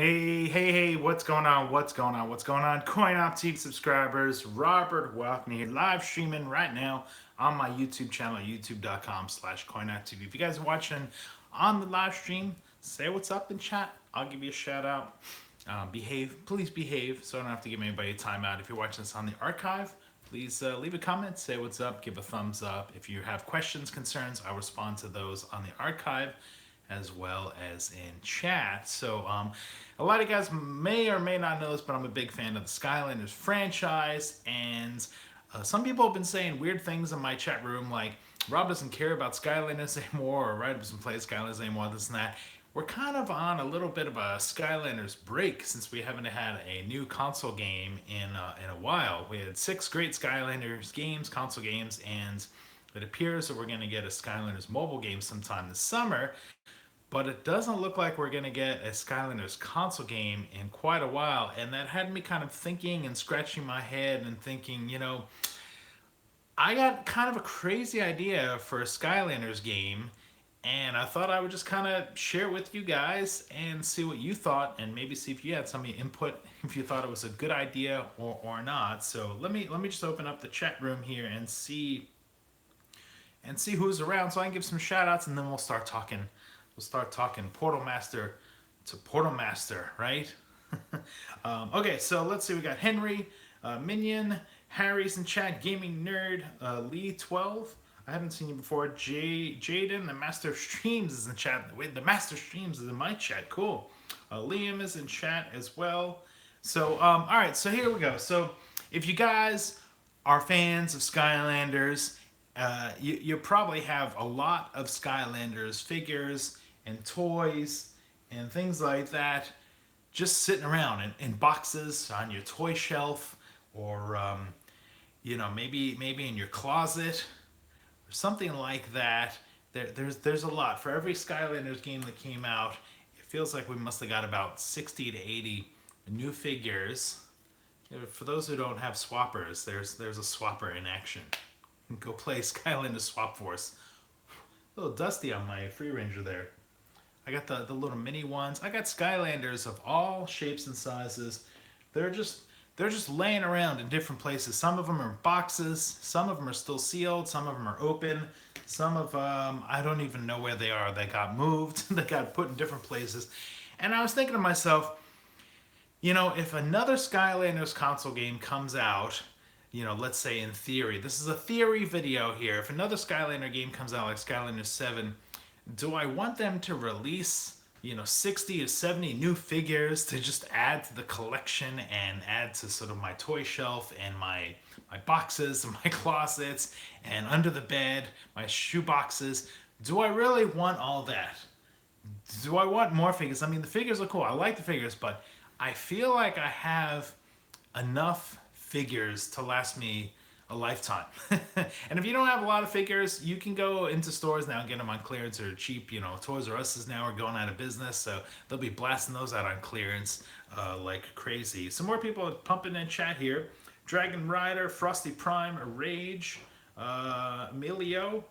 Hey, what's going on? What's going on? What's going on? CoinOpTV subscribers, Robert Welkney here, live streaming right now on my YouTube channel, youtube.com/CoinOpTV. If you guys are watching on the live stream, say what's up in chat. I'll give you a shout out. Please behave so I don't have to give anybody a timeout. If you're watching this on the archive, please leave a comment, say what's up, give a thumbs up. If you have questions, concerns, I'll respond to those on the archive as well as in chat. So a lot of you guys may or may not know this, but I'm a big fan of the Skylanders franchise, and some people have been saying weird things in my chat room, like Rob doesn't care about Skylanders anymore, or Rob doesn't play Skylanders anymore, this and that. We're kind of on a little bit of a Skylanders break since we haven't had a new console game in a while. We had 6 great Skylanders games, console games, and it appears that we're going to get a Skylanders mobile game sometime this summer. But it doesn't look like we're going to get a Skylanders console game in quite a while. And that had me kind of thinking and scratching my head and thinking, I got kind of a crazy idea for a Skylanders game. And I thought I would just kind of share it with you guys and see what you thought, and maybe see if you had some input, if you thought it was a good idea or not. So let me just open up the chat room here and see who's around, so I can give some shout outs, and then we'll start talking. We'll start talking Portal Master to Portal Master, right? Okay, so let's see. We got Henry, Minion, Harry's in chat, Gaming Nerd, Lee12. I haven't seen you before. Jaden, the Master of Streams, is in chat. Wait, the Master of Streams is in my chat. Cool. Liam is in chat as well. So, all right, so here we go. So, if you guys are fans of Skylanders, you probably have a lot of Skylanders figures and toys and things like that just sitting around in boxes on your toy shelf, or maybe in your closet or something like that. There's a lot. For every Skylanders game that came out, it feels like we must have got about 60 to 80 new figures. For those who don't have swappers, there's a swapper in action. Go play Skylanders Swap Force. A little dusty on my Free Ranger there. I got the little mini ones. I got Skylanders of all shapes and sizes. They're just laying around in different places. Some of them are in boxes. Some of them are still sealed. Some of them are open. Some of them, I don't even know where they are. They got moved. They got put in different places. And I was thinking to myself, if another Skylanders console game comes out, let's say in theory, this is a theory video here. If another Skylander game comes out like Skylanders 7, do I want them to release, 60 to 70 new figures to just add to the collection and add to sort of my toy shelf and my boxes and my closets and under the bed, my shoe boxes? Do I really want all that? Do I want more figures? I mean, the figures are cool. I like the figures, but I feel like I have enough figures to last me a lifetime. And if you don't have a lot of figures, you can go into stores now and get them on clearance or cheap. Toys R Us is now are going out of business, so they'll be blasting those out on clearance like crazy. Some more people are pumping in chat here. Dragon Rider, Frosty Prime, Rage, Emilio.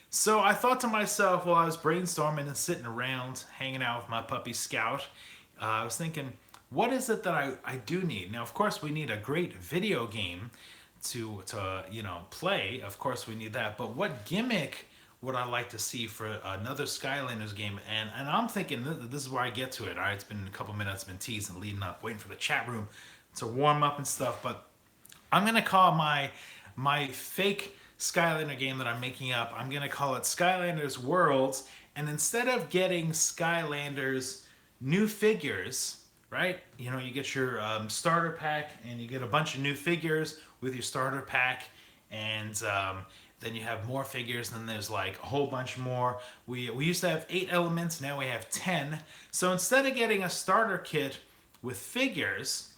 So I thought to myself while I was brainstorming and sitting around hanging out with my puppy Scout, I was thinking, what is it that I do need? Now, of course, we need a great video game to play. Of course, we need that. But what gimmick would I like to see for another Skylanders game? And I'm thinking, this is where I get to it. All right, it's been a couple minutes, been teasing, leading up, waiting for the chat room to warm up and stuff. But I'm going to call my fake Skylander game that I'm making up, I'm going to call it Skylanders Worlds. And instead of getting Skylanders new figures, right? You get your starter pack, and you get a bunch of new figures with your starter pack, and then you have more figures, and then there's like a whole bunch more. We used to have 8 elements, now we have 10. So instead of getting a starter kit with figures,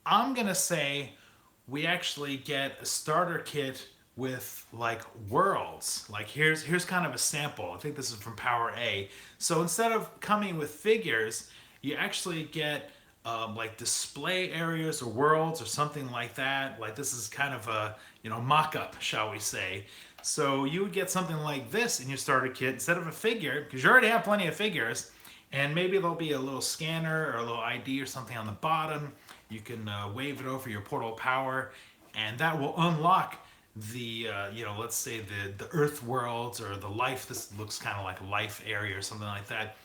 I'm gonna say we actually get a starter kit with like worlds. Like here's kind of a sample. I think this is from Power A. So instead of coming with figures, you actually get like display areas or worlds or something like that. Like this is kind of a mock-up, shall we say. So you would get something like this in your starter kit instead of a figure, because you already have plenty of figures, And maybe there'll be a little scanner or a little ID or something on the bottom. You can wave it over your portal power, and that will unlock the let's say the Earth worlds or the life. This looks kind of like life area or something like that.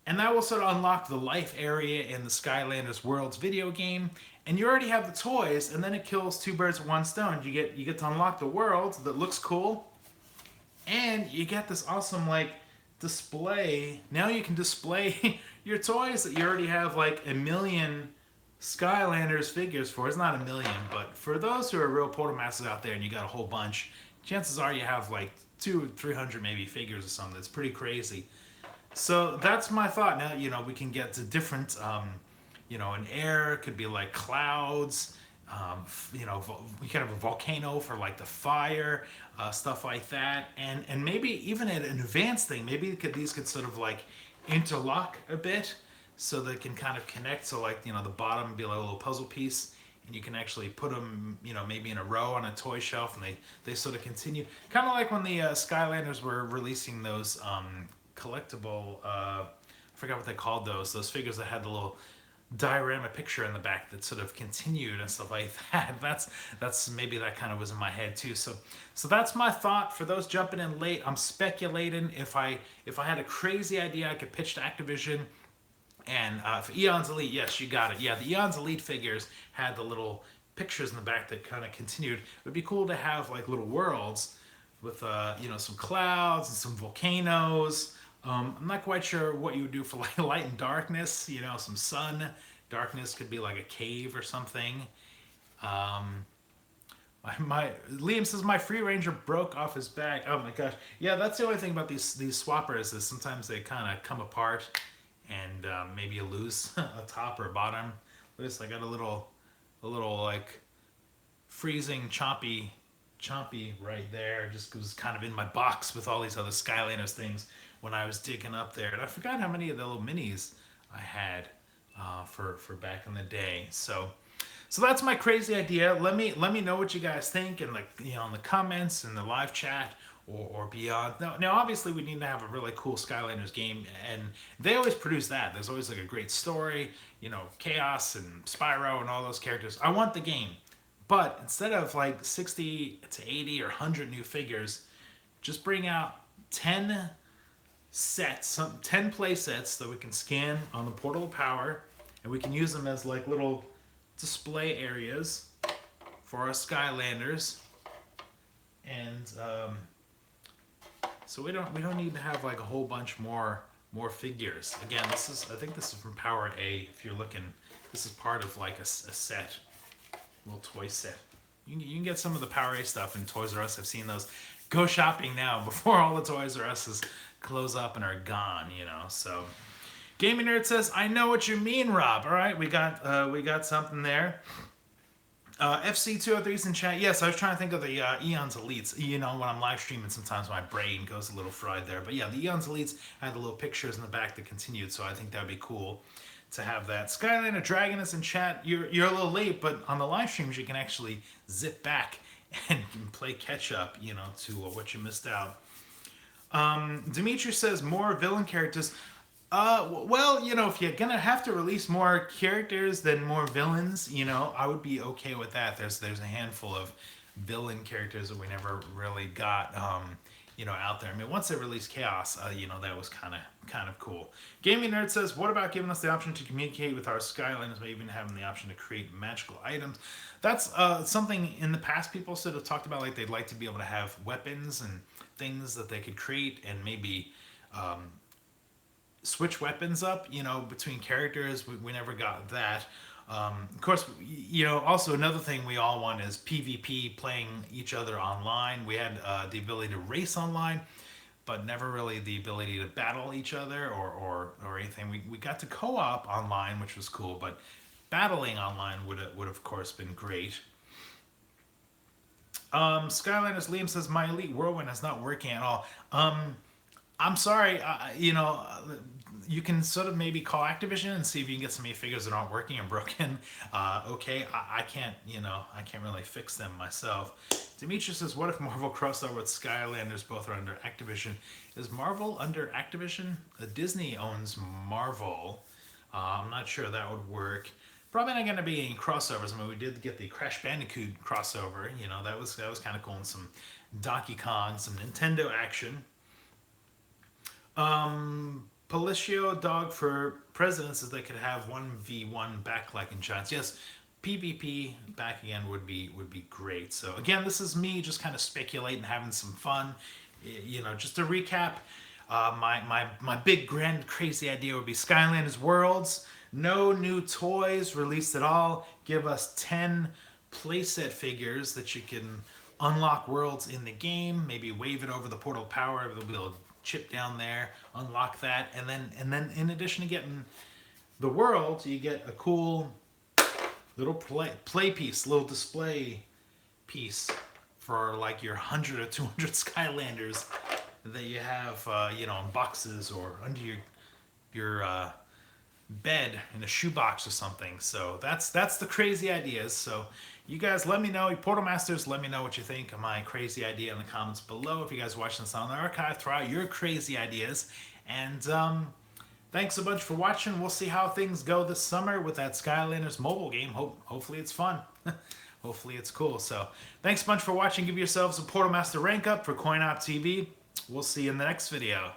And that will sort of unlock the life area in the Skylanders Worlds video game. And you already have the toys, and then it kills two birds with one stone. You get to unlock the world that looks cool, and you get this awesome like display. Now you can display your toys that you already have like a million Skylanders figures for. It's not a million, but for those who are real portal masters out there and you got a whole bunch, chances are you have like 200-300 maybe figures or something. It's pretty crazy. So that's my thought. Now, we can get to different, in air, it could be like clouds, we can have a volcano for like the fire, stuff like that. And maybe even an advanced thing, maybe these could sort of like interlock a bit so they can kind of connect. So like, the bottom would be like a little puzzle piece, and you can actually put them, maybe in a row on a toy shelf, and they sort of continue. Kind of like when the Skylanders were releasing those collectible, I forgot what they called those figures that had the little diorama picture in the back that sort of continued and stuff like that. That's maybe that kind of was in my head too. So that's my thought. For those jumping in late, I'm speculating. If I had a crazy idea, I could pitch to Activision. And for Eon's Elite, yes, you got it. Yeah, the Eon's Elite figures had the little pictures in the back that kind of continued. It would be cool to have like little worlds with some clouds and some volcanoes. I'm not quite sure what you would do for like light and darkness. Some sun. Darkness could be like a cave or something. Liam says my free ranger broke off his back. Oh my gosh. Yeah, that's the only thing about these swappers is sometimes they kind of come apart, and maybe you lose a top or a bottom. This I got a little like freezing choppy right there. Just was kind of in my box with all these other Skylanders things when I was digging up there, and I forgot how many of the little minis I had for back in the day. So that's my crazy idea. Let me know what you guys think in in the comments in the live chat or beyond. Now obviously we need to have a really cool Skylanders game, and they always produce that. There's always like a great story, Chaos and Spyro and all those characters. I want the game, but instead of like 60 to 80 or 100 new figures, just bring out 10 sets, 10 play sets that we can scan on the portal of power, and we can use them as like little display areas for our Skylanders. And so we don't need to have like a whole bunch more figures. Again, I think this is from Power A. If you're looking, this is part of like a set, little toy set. You can get some of the Power A stuff in Toys R Us. I've seen those. Go shopping now before all the Toys R Us's close up and are gone. So Gaming Nerd says, I know what you mean, Rob. All right, we got something there. FC203's in chat. Yes, I was trying to think of the Eon's Elites. When I'm live streaming, sometimes my brain goes a little fried there. But yeah, the Eon's Elites had the little pictures in the back that continued, so I think that would be cool to have that. Skylander Dragon is in chat. You're a little late, but on the live streams, you can actually zip back and you can play catch up, to what you missed out. Dimitri says more villain characters. Well, if you're gonna have to release more characters than more villains, I would be okay with that. There's a handful of villain characters that we never really got, out there. I mean, once they released Chaos, that was kind of cool. Gaming Nerd says, what about giving us the option to communicate with our Skylanders, by even having the option to create magical items? That's something in the past people sort of talked about, like they'd like to be able to have weapons and things that they could create and maybe switch weapons up, between characters. We never got that. Of course, also another thing we all want is PvP, playing each other online. We had the ability to race online, but never really the ability to battle each other or anything. We got to co-op online, which was cool, but battling online would of course been great. Skylanders Liam says, my Elite Whirlwind is not working at all. I'm sorry, you can sort of maybe call Activision and see if you can get some of your figures that aren't working and broken. Okay, I can't, I can't really fix them myself. Demetrius says, what if Marvel crossover with Skylanders both are under Activision? Is Marvel under Activision? Disney owns Marvel. I'm not sure that would work. Probably not going to be any crossovers. I mean, we did get the Crash Bandicoot crossover. That was kind of cool, and some Donkey Kong, some Nintendo action. Palicio Dog for President says they could have 1v1 back like in Giants. Yes, PvP back again would be great. So again, this is me just kind of speculating, having some fun. Just to recap, my big grand crazy idea would be Skylanders Worlds. No new toys released at all. Give us 10 playset figures that you can unlock worlds in the game. Maybe wave it over the portal power. They'll be able to chip down there, unlock that, and then in addition to getting the world, you get a cool little play piece, little display piece for like your 100 or 200 Skylanders that you have, in boxes or under your bed in a shoebox or something. So that's the crazy ideas. So you guys let me know, you Portal Masters, let me know what you think of my crazy idea in the comments below. If you guys are watching this on the archive, throw out your crazy ideas. And thanks a bunch for watching. We'll see how things go this summer with that Skylanders mobile game. Hopefully it's fun. Hopefully it's cool. So thanks a bunch for watching. Give yourselves a Portal Master rank up for CoinOpTV. We'll see you in the next video.